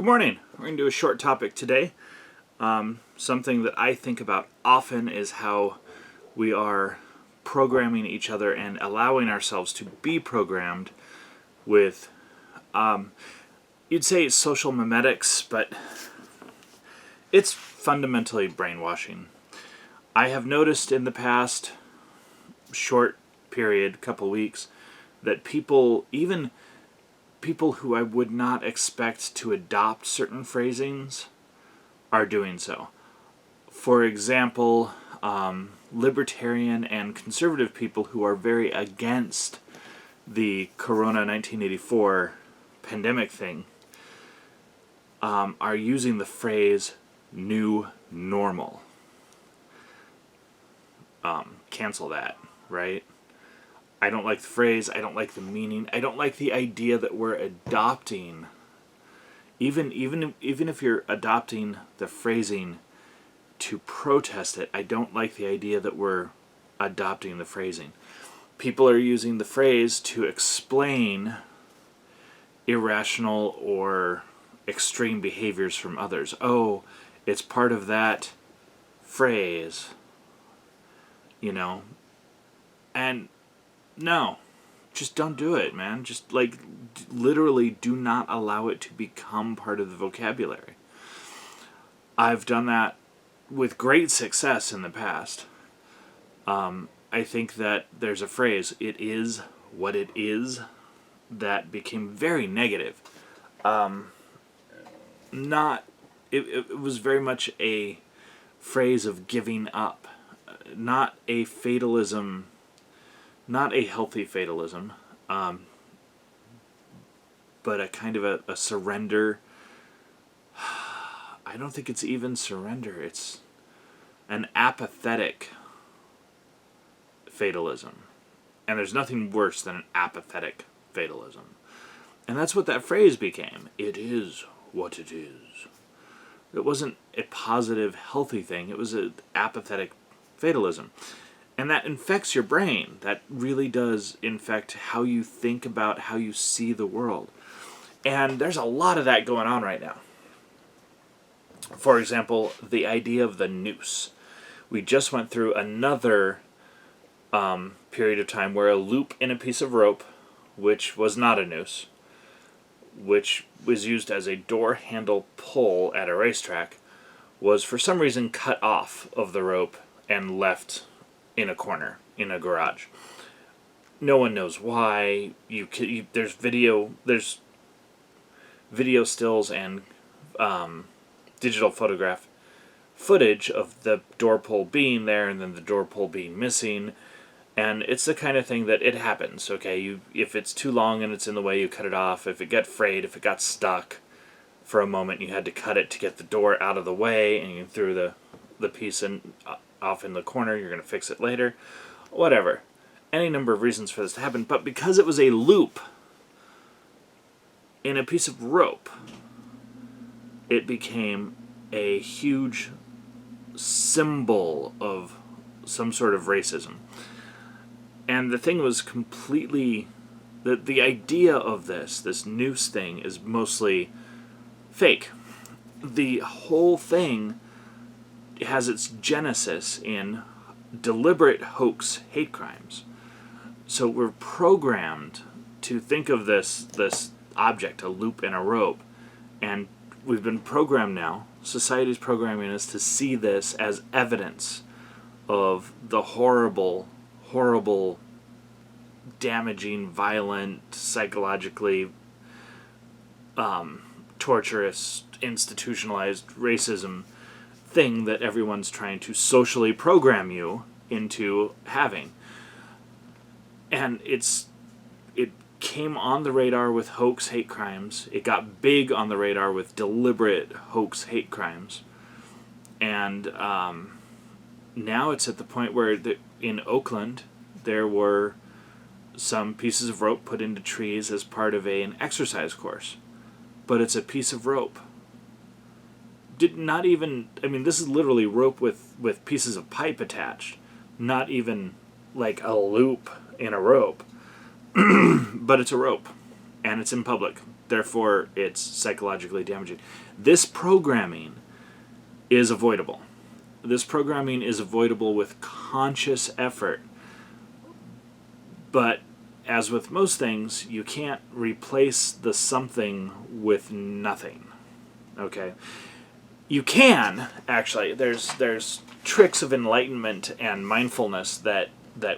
Good morning. We're going to do a short topic today. Something that I think about often is how we are programming each other and allowing ourselves to be programmed with, you'd say it's social mimetics, but it's fundamentally brainwashing. I have noticed in the past short period, couple weeks, that people, even people who I would not expect to adopt certain phrasings, are doing so. For example, libertarian and conservative people who are very against the Corona 1984 pandemic thing are using the phrase new normal. Cancel that, right? I don't like the phrase, I don't like the meaning, I don't like the idea that we're adopting, even if you're adopting the phrasing to protest it, I don't like the idea that we're adopting the phrasing. People are using the phrase to explain irrational or extreme behaviors from others. Oh, it's part of that phrase, and no, just don't do it, man. Just literally do not allow it to become part of the vocabulary. I've done that with great success in the past. I think that there's a phrase, "it is what it is," that became very negative. It was very much a phrase of giving up, not a fatalism. Not a healthy fatalism, but a kind of a surrender. I don't think it's even surrender. It's an apathetic fatalism. And there's nothing worse than an apathetic fatalism. And that's what that phrase became. It is what it is. It wasn't a positive, healthy thing. It was an apathetic fatalism. And that infects your brain. That really does infect how you think about, how you see the world. And there's a lot of that going on right now. For example, the idea of the noose. We just went through another period of time where a loop in a piece of rope, which was not a noose, which was used as a door handle pull at a racetrack, was for some reason cut off of the rope and left in a corner, in a garage. No one knows why. There's video stills and digital photograph footage of the door pull being there and then the door pull being missing. And it's the kind of thing that it happens, okay? If it's too long and it's in the way, you cut it off. If it got frayed, if it got stuck for a moment, you had to cut it to get the door out of the way, and you threw the piece off in the corner, you're going to fix it later. Whatever. Any number of reasons for this to happen, but because it was a loop in a piece of rope, it became a huge symbol of some sort of racism. And the thing was completely... The idea of this noose thing is mostly fake. The whole thing has its genesis in deliberate hoax hate crimes. So we're programmed to think of this object, a loop in a rope, and we've been programmed now, society's programming us to see this as evidence of the horrible, damaging, violent, psychologically torturous, institutionalized racism thing that everyone's trying to socially program you into having. And it came on the radar with hoax hate crimes. It got big on the radar with deliberate hoax hate crimes. And now it's at the point where in Oakland there were some pieces of rope put into trees as part of an exercise course. But it's a piece of rope. This is literally rope with pieces of pipe attached. Not even like a loop in a rope. But it's a rope. And it's in public. therefore it's psychologically damaging. This programming is avoidable. This programming is avoidable with conscious effort. But as with most things, you can't replace the something with nothing. Okay? You can, actually. There's tricks of enlightenment and mindfulness that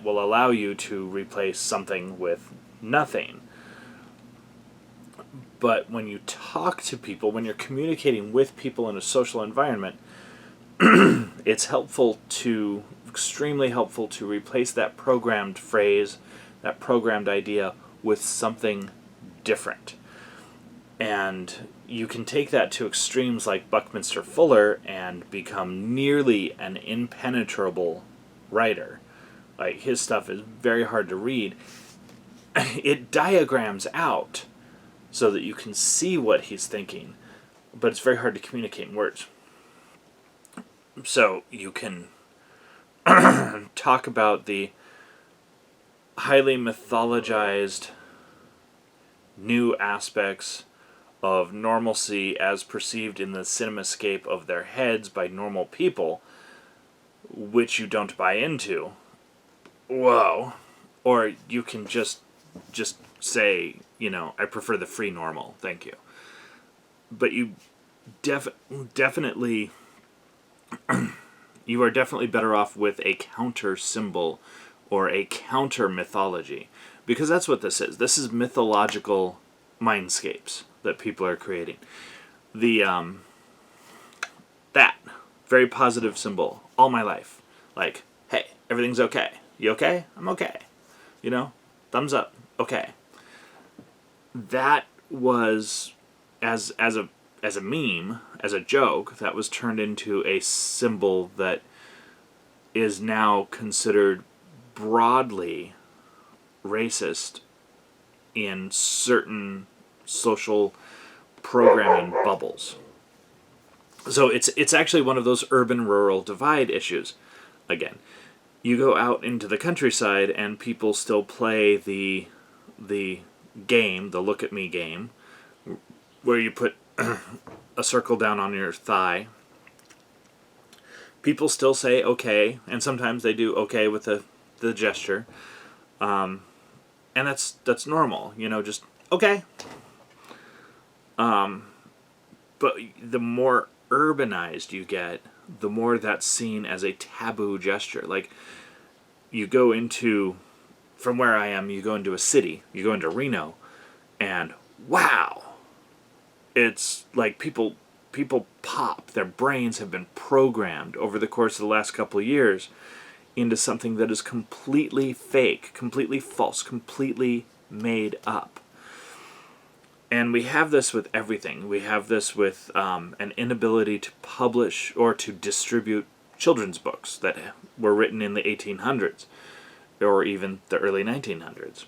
will allow you to replace something with nothing. But when you talk to people, when you're communicating with people in a social environment, it's extremely helpful to replace that programmed phrase, that programmed idea with something different. And you can take that to extremes like Buckminster Fuller and become nearly an impenetrable writer. Like, his stuff is very hard to read. It diagrams out so that you can see what he's thinking, but it's very hard to communicate in words. So you can talk about the highly mythologized new aspects of normalcy as perceived in the cinemascape of their heads by normal people, which you don't buy into. Whoa. Or you can just say, I prefer the free normal, thank you. But you definitely you are definitely better off with a counter symbol or a counter mythology, because that's what this is. This is mythological mindscapes that people are creating. That very positive symbol all my life, like, hey, everything's okay. You okay? I'm okay. Thumbs up. Okay. That was as a meme, as a joke, that was turned into a symbol that is now considered broadly racist in certain social programming bubbles. So it's actually one of those urban-rural divide issues. Again, you go out into the countryside and people still play the game, the look at me game, where you put a circle down on your thigh. People still say okay, and sometimes they do okay with the gesture. And that's normal, just okay. But the more urbanized you get, the more that's seen as a taboo gesture. Like, you go into, from where I am, you go into a city, you go into Reno, and wow, it's like people pop. Their brains have been programmed over the course of the last couple of years into something that is completely fake, completely false, completely made up. And we have this with everything. We have this with an inability to publish or to distribute children's books that were written in the 1800s or even the early 1900s.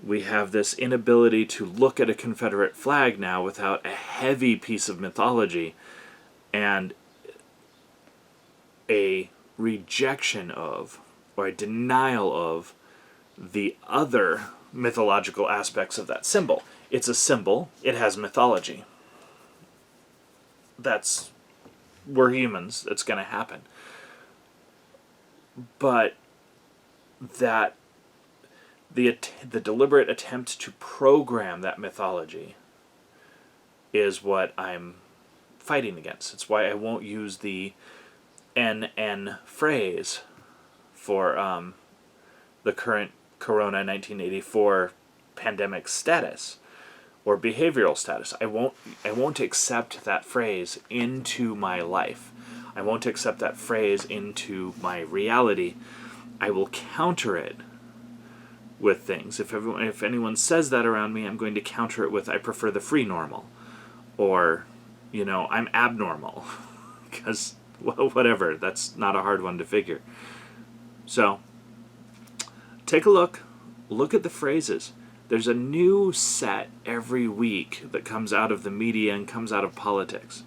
We have this inability to look at a Confederate flag now without a heavy piece of mythology and a rejection of, or a denial of, the other mythological aspects of that symbol. It's a symbol. It has mythology. We're humans. It's going to happen. But that the deliberate attempt to program that mythology is what I'm fighting against. It's why I won't use the NN phrase for the current Corona 1984 pandemic status or behavioral status. I won't accept that phrase into my life. I won't accept that phrase into my reality. I will counter it with things. If anyone says that around me, I'm going to counter it with, I prefer the free normal, or I'm abnormal, because whatever. That's not a hard one to figure. So take a look at the phrases. There's a new set every week that comes out of the media and comes out of politics.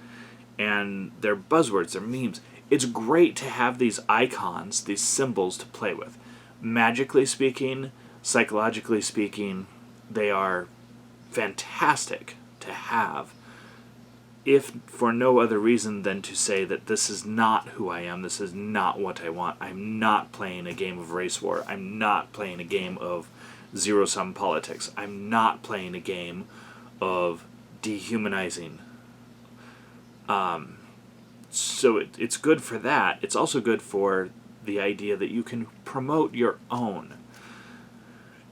And they're buzzwords, they're memes. It's great to have these icons, these symbols to play with. Magically speaking, psychologically speaking, they are fantastic to have, if for no other reason than to say that this is not who I am, this is not what I want. I'm not playing a game of race war. I'm not playing a game of zero-sum politics. I'm not playing a game of dehumanizing. So it's good for that. It's also good for the idea that you can promote your own.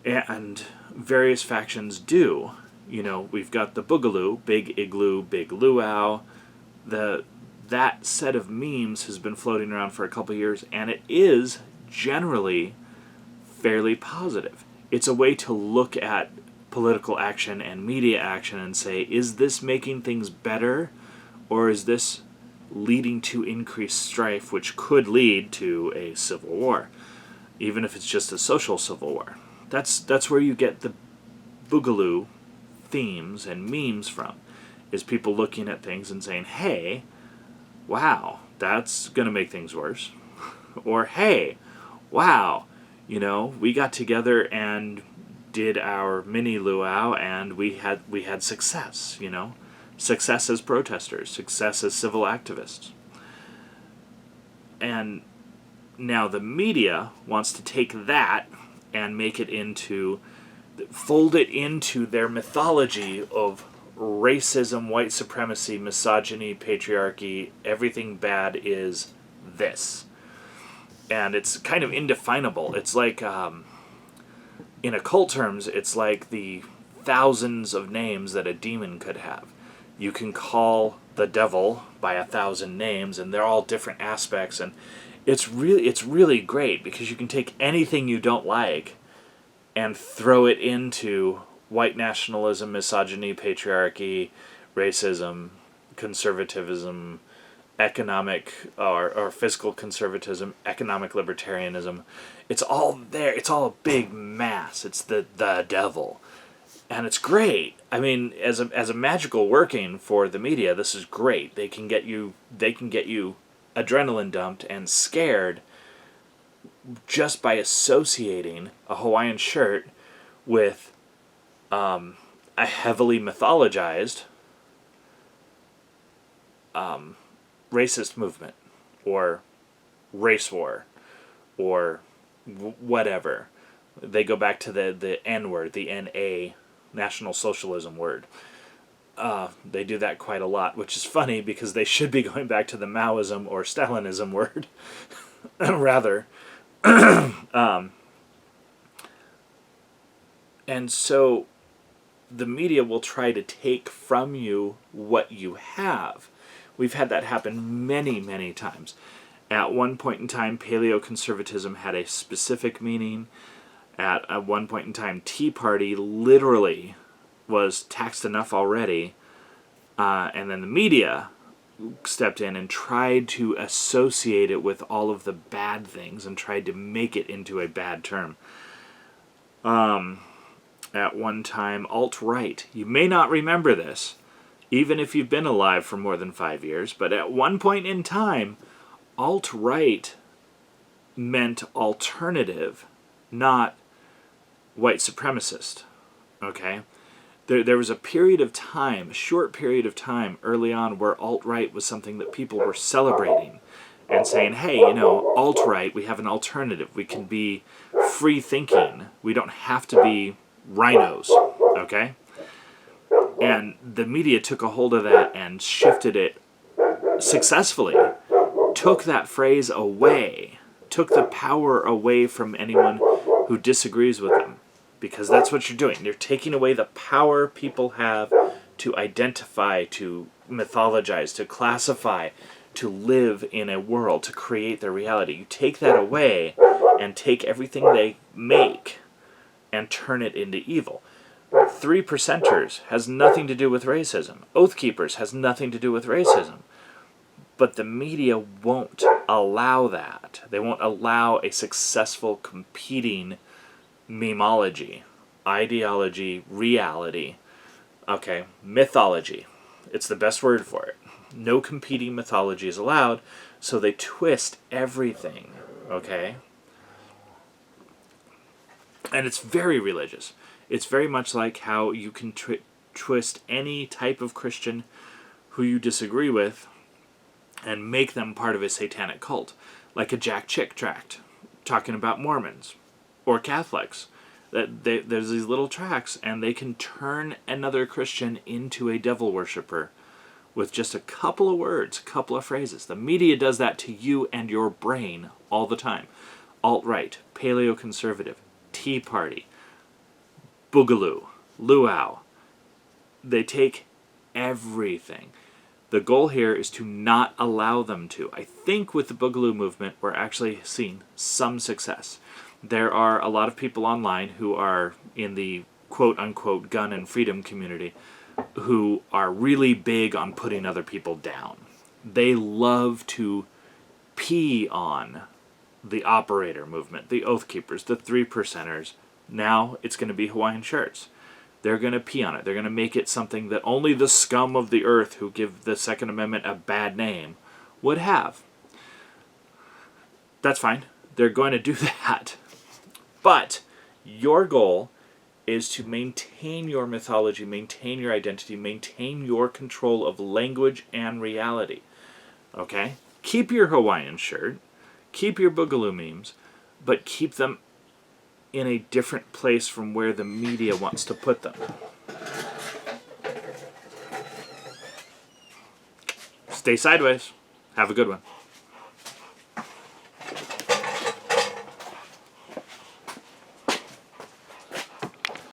And various factions do. You know, we've got the Boogaloo, Big Igloo, Big Luau. That set of memes has been floating around for a couple years, and it is generally fairly positive. It's a way to look at political action and media action and say, is this making things better, or is this leading to increased strife, which could lead to a civil war, even if it's just a social civil war. That's where you get the Boogaloo themes and memes from, is people looking at things and saying, hey, wow, that's going to make things worse. Or, hey, wow, you know, we got together and did our mini luau and we had success, you know. Success as protesters, success as civil activists. And now the media wants to take that and fold it into their mythology of racism, white supremacy, misogyny, patriarchy. Everything bad is this. And it's kind of indefinable. It's like, in occult terms, it's like the thousands of names that a demon could have. You can call the devil by 1,000 names, and they're all different aspects, and it's really great because you can take anything you don't like and throw it into white nationalism, misogyny, patriarchy, racism, conservatism, economic or physical conservatism, economic libertarianism. It's all there. It's all a big mass. It's the devil. And it's great. I mean, as a magical working for the media, this is great. They can get you adrenaline dumped and scared just by associating a Hawaiian shirt with a heavily mythologized racist movement or race war or whatever. They go back to the N word, the NA, National Socialism word. They do that quite a lot, which is funny because they should be going back to the Maoism or Stalinism word, rather. And so the media will try to take from you what you have. We've had that happen many, many times. At one point in time, paleoconservatism had a specific meaning. At one point in time, Tea Party literally was taxed enough already, and then the media stepped in and tried to associate it with all of the bad things and tried to make it into a bad term. At one time, alt-right. You may not remember this, even if you've been alive for more than 5 years, but at one point in time, alt-right meant alternative, not white supremacist. Okay? There was a period of time, a short period of time early on where alt-right was something that people were celebrating and saying, hey, you know, alt-right, we have an alternative. We can be free-thinking. We don't have to be rhinos. Okay? And the media took a hold of that and shifted it successfully, took that phrase away, took the power away from anyone who disagrees with them. Because that's what you're doing. You're taking away the power people have to identify, to mythologize, to classify, to live in a world, to create their reality. You take that away and take everything they make and turn it into evil. 3%ers has nothing to do with racism. Oath Keepers has nothing to do with racism. But the media won't allow that. They won't allow a successful competing memology, ideology, reality. Okay, mythology. It's the best word for it. No competing mythology is allowed, so they twist everything. Okay? And it's very religious. It's very much like how you can twist any type of Christian who you disagree with and make them part of a satanic cult, like a Jack Chick tract talking about Mormons or Catholics. There's these little tracts, and they can turn another Christian into a devil worshiper with just a couple of words, a couple of phrases. The media does that to you and your brain all the time. Alt-right, paleo-conservative, Tea Party, Boogaloo, Luau. They take everything. The goal here is to not allow them to. I think with the Boogaloo movement, we're actually seeing some success. There are a lot of people online who are in the quote-unquote gun and freedom community who are really big on putting other people down. They love to pee on the operator movement, the Oath Keepers, the 3%ers. Now it's going to be Hawaiian shirts. They're going to pee on it. They're going to make it something that only the scum of the earth who give the Second Amendment a bad name would have. That's fine. They're going to do that. But your goal is to maintain your mythology, maintain your identity, maintain your control of language and reality. Okay? Keep your Hawaiian shirt, keep your Boogaloo memes, but keep them in a different place from where the media wants to put them. Stay sideways. Have a good one.